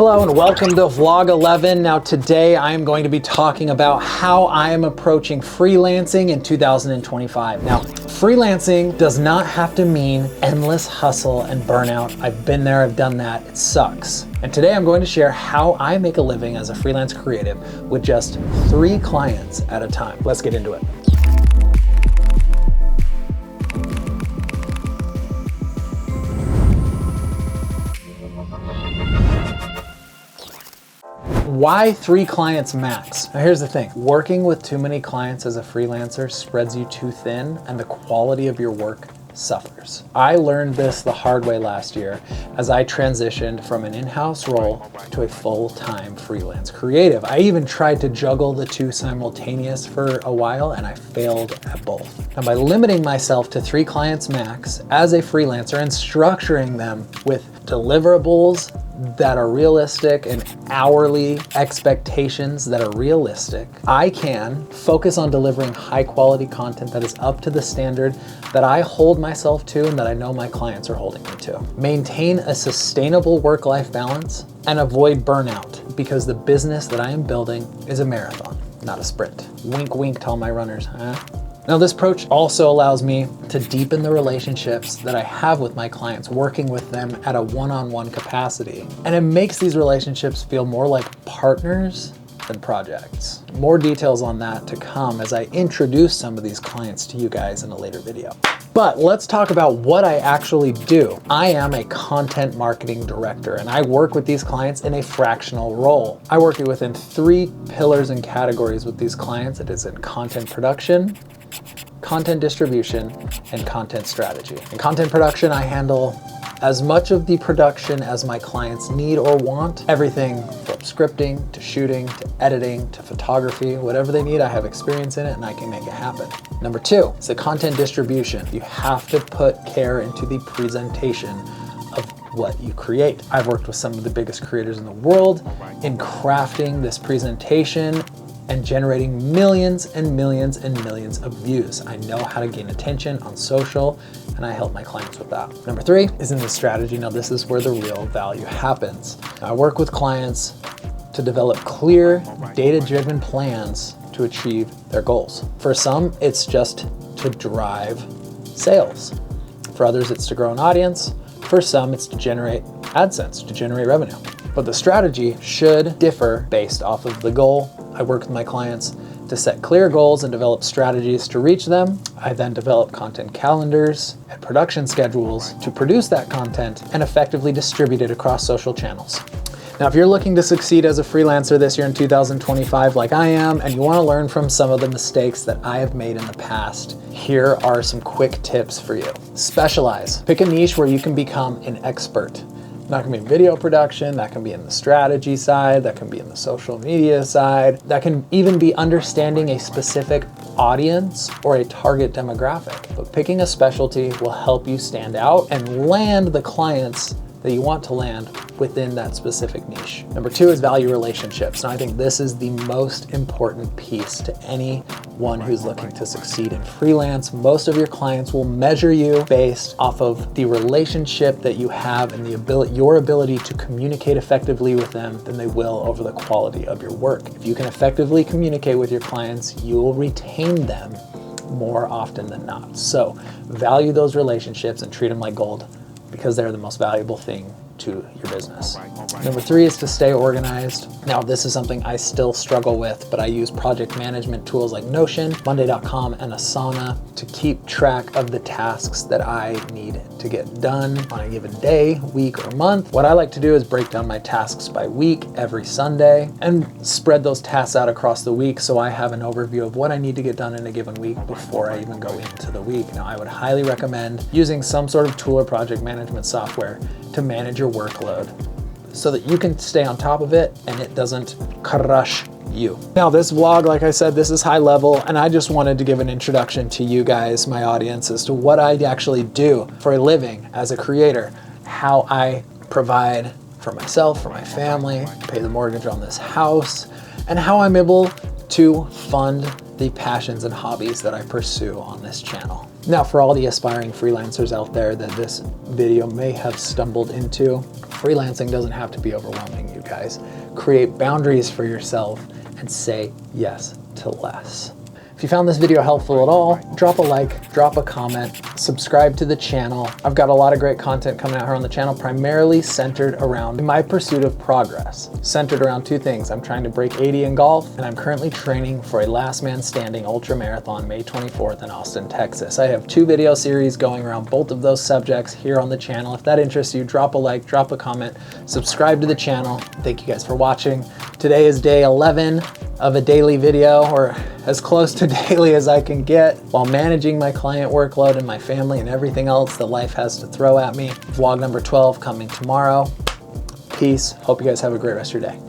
Hello and welcome to vlog 11. Now today I am going to be talking about how I am approaching freelancing in 2025. Now, freelancing does not have to mean endless hustle and burnout. I've been there, I've done that, it sucks. And today I'm going to share how I make a living as a freelance creative with just 3 clients at a time. Let's get into it. Why 3 clients max? Now here's the thing, working with too many clients as a freelancer spreads you too thin and the quality of your work suffers. I learned this the hard way last year as I transitioned from an in-house role to a full-time freelance creative. I even tried to juggle the 2 simultaneous for a while and I failed at both. Now by limiting myself to 3 clients max as a freelancer and structuring them with deliverables that are realistic and hourly expectations that are realistic, I can focus on delivering high quality content that is up to the standard that I hold myself to and that I know my clients are holding me to. Maintain a sustainable work-life balance and avoid burnout because the business that I am building is a marathon, not a sprint. Wink, wink to all my runners, huh? Now this approach also allows me to deepen the relationships that I have with my clients, working with them at a one-on-one capacity. And it makes these relationships feel more like partners than projects. More details on that to come as I introduce some of these clients to you guys in a later video. But let's talk about what I actually do. I am a content marketing director and I work with these clients in a fractional role. I work within 3 pillars and categories with these clients. It is in content production, content distribution, and content strategy. In content production, I handle as much of the production as my clients need or want. Everything from scripting to shooting to editing to photography, whatever they need, I have experience in it and I can make it happen. Number 2 is the content distribution. You have to put care into the presentation of what you create. I've worked with some of the biggest creators in the world in crafting this presentation and generating millions and millions and millions of views. I know how to gain attention on social and I help my clients with that. Number 3 is in the strategy. Now this is where the real value happens. I work with clients to develop clear, data-driven plans to achieve their goals. For some, it's just to drive sales. For others, it's to grow an audience. For some, it's to generate AdSense, to generate revenue. But the strategy should differ based off of the goal. I work with my clients to set clear goals and develop strategies to reach them. I then develop content calendars and production schedules to produce that content and effectively distribute it across social channels. Now, if you're looking to succeed as a freelancer this year in 2025 like I am, and you want to learn from some of the mistakes that I have made in the past, here are some quick tips for you. Specialize. Pick a niche where you can become an expert. That can be in video production, that can be in the strategy side, that can be in the social media side, that can even be understanding a specific audience or a target demographic. But picking a specialty will help you stand out and land the clients that you want to land within that specific niche. Number 2 is value relationships. And I think this is the most important piece to anyone who's looking to succeed in freelance. Most of your clients will measure you based off of the relationship that you have and your ability to communicate effectively with them than they will over the quality of your work. If you can effectively communicate with your clients, you will retain them more often than not. So value those relationships and treat them like gold, because they're the most valuable thing to your business. Number 3 is to stay organized. Now, this is something I still struggle with, but I use project management tools like Notion, Monday.com, and Asana to keep track of the tasks that I need to get done on a given day, week, or month. What I like to do is break down my tasks by week every Sunday and spread those tasks out across the week so I have an overview of what I need to get done in a given week before I even go into the week. Now, I would highly recommend using some sort of tool or project management software to manage your workload so that you can stay on top of it and it doesn't crush you. Now this vlog, like I said, this is high level and I just wanted to give an introduction to you guys, my audience, as to what I actually do for a living as a creator, how I provide for myself, for my family, pay the mortgage on this house, and how I'm able to fund the passions and hobbies that I pursue on this channel. Now, for all the aspiring freelancers out there that this video may have stumbled into, freelancing doesn't have to be overwhelming, you guys. Create boundaries for yourself and say yes to less. If you found this video helpful at all, drop a like, drop a comment, subscribe to the channel. I've got a lot of great content coming out here on the channel, primarily centered around my pursuit of progress, centered around two things. I'm trying to break 80 in golf, and I'm currently training for a last man standing ultra marathon May 24th in Austin, Texas. I have 2 video series going around both of those subjects here on the channel. If that interests you, drop a like, drop a comment, subscribe to the channel. Thank you guys for watching. Today is day 11 of a daily video, or as close to daily as I can get, while managing my client workload and my family and everything else that life has to throw at me. Vlog number 12 coming tomorrow. Peace. Hope you guys have a great rest of your day.